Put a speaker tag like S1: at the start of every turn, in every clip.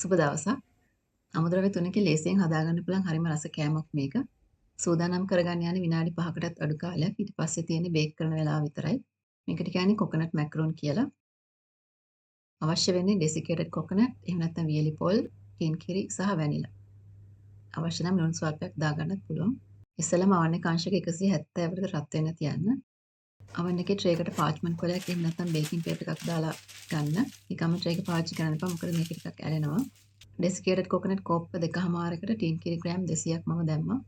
S1: සුබ දවසක්. අමුද්‍රව්‍ය තුනකින් ලේසියෙන් හදාගන්න පුළුවන් හරිම රස කෑමක් මේක. සූදානම් කරගන්න යන්නේ විනාඩි 5කටත් අඩු කාලයක්. ඊට පස්සේ තියෙන්නේ බේක් කරන වෙලාව විතරයි. මේකට කියන්නේ කොකනට් මැකරෝන් කියලා. අවශ්‍ය වෙන්නේ ඩෙසිකේටඩ් කොකනට්, එහෙම නැත්නම් වියලි පොල්, ටින් කිරි සහ වැනිලා. අවශ්‍ය නම් ලුණු ස්වල්පයක් දාගන්නත් පුළුවන්. ඉස්සෙල්ලාම අවන් එක අංශක 170 කට රත් වෙන්න තියන්න. අවන් එකේ ට්‍රේ එකට පාච්මන්ට් කොලයක් එහෙම නැත්නම් බේකින් පේපර් එකක් දාලා ගන්න. නිකම්ම ට්‍රේ එක පාවිච්චි කරන්න එපා. මොකද මේක ටිකක් ඇලෙනවා. ඩෙසිකේටඩ් කොකනට් කෝප්ප 2කමාරකට ටින් කිරි ග්‍රෑම් 200ක් මම දැම්මා.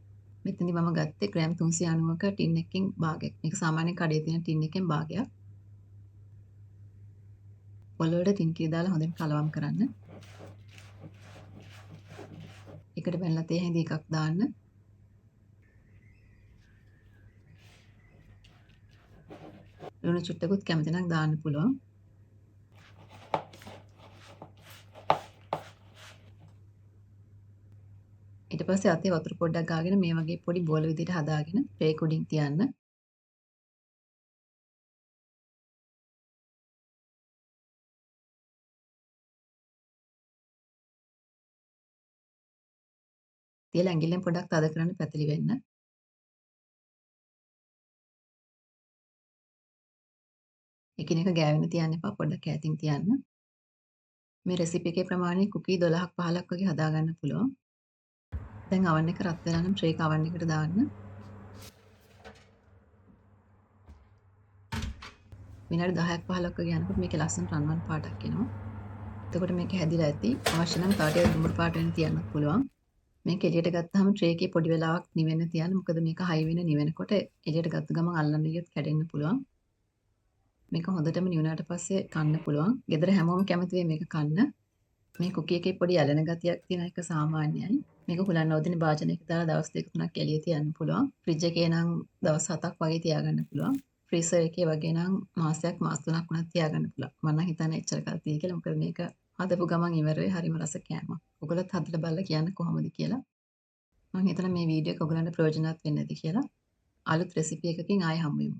S1: මෙතනදි මම ගත්තේ ග්‍රෑම් 390ක ටින් එකකින් භාගයක්. මේක සාමාන්‍යයෙන් කඩේ තියෙන ටින් එකෙන් භාගයක්. පොල් වලට ටින් කිරි දාලා හොඳින් කලවම් කරන්න. එකට වැනිලා තේ හැඳි එකක් දාන්න. ලුණු චුට්ටකුත් කැමති නම් දාන්න පුළුවන්. ඊට පස්සේ අතේ වතුර පොඩ්ඩක් ගාගෙන මේ වගේ පොඩි බෝල විදිහට හදාගෙන ට්‍රේ එක උඩින් තියන්න. තියලා ඇඟිල්ලෙන් පොඩ්ඩක් තද කරන්න පැතිලි වෙන්න. එකිනෙක ගෑවෙන්න තියන්න එපා, පොඩ්ඩක් ඈතින් තියන්න. මේ රෙසිපි එකේ ප්‍රමාණය කුකී 12ක් 15ක් වගේ හදාගන්න පුළුවන්. දැන් අවන් එක රත් වෙලා නම් ට්‍රේ එක අවන් එකට දාන්න. විනාඩි 10ක් 15ක් වගේ යනකොට මේකේ ලස්සන රන්වන් පාටක් එනවා. එතකොට මේක හැදිලා ඇති. අවශ්‍ය නම් තව ටිකක් දුඹුරු පාට වෙන්න තියන්නත් පුළුවන්. මේක එළියට ගත්තාම ට්‍රේ එකේ පොඩි වෙලාවක් නිවෙන්න තියන්න. මොකද මේක හයි වෙන නිවෙනකොට එළියට ගත්ත ගමන් අල්ලන්න ගියොත් කැඩෙන්න පුළුවන්. මේක හොඳටම නිවුණාට පස්සේ කන්න පුළුවන්. ගෙදර හැමෝම කැමති වෙයි මේක කන්න. මේ කුකී එකේ පොඩි ඇලෙන ගතියක් තියෙන එක සාමාන්‍යයි. මේක හුලන්න ඕදින භාජනයක දාලා දවස් 2-3ක් එළියේ තියන්න පුළුවන්. ෆ්‍රිජ් එකේ නම් දවස් 7ක් වගේ තියාගන්න පුළුවන්. ෆ්‍රීසර් එකේ වගේ නම් මාසයක් මාස 3ක් වුණත් තියාගන්න පුළුවන්. මම නම් හිතන්නේ එච්චර කාලෙ තිය කියලා. මොකද මේක හදපු ගමන් ඉවර වෙයි. හරිම රස කෑමක්. ඔයගොල්ලොත් හදලා බලලා කියන්න කොහොමද කියලා. මම හිතනවා මේ වීඩියෝ එක ඔයගලන්ට ප්‍රයෝජනවත් වෙන්න ඇති කියලා. අලුත් රෙසිපි එකකින් ආයෙ හමු වෙමු.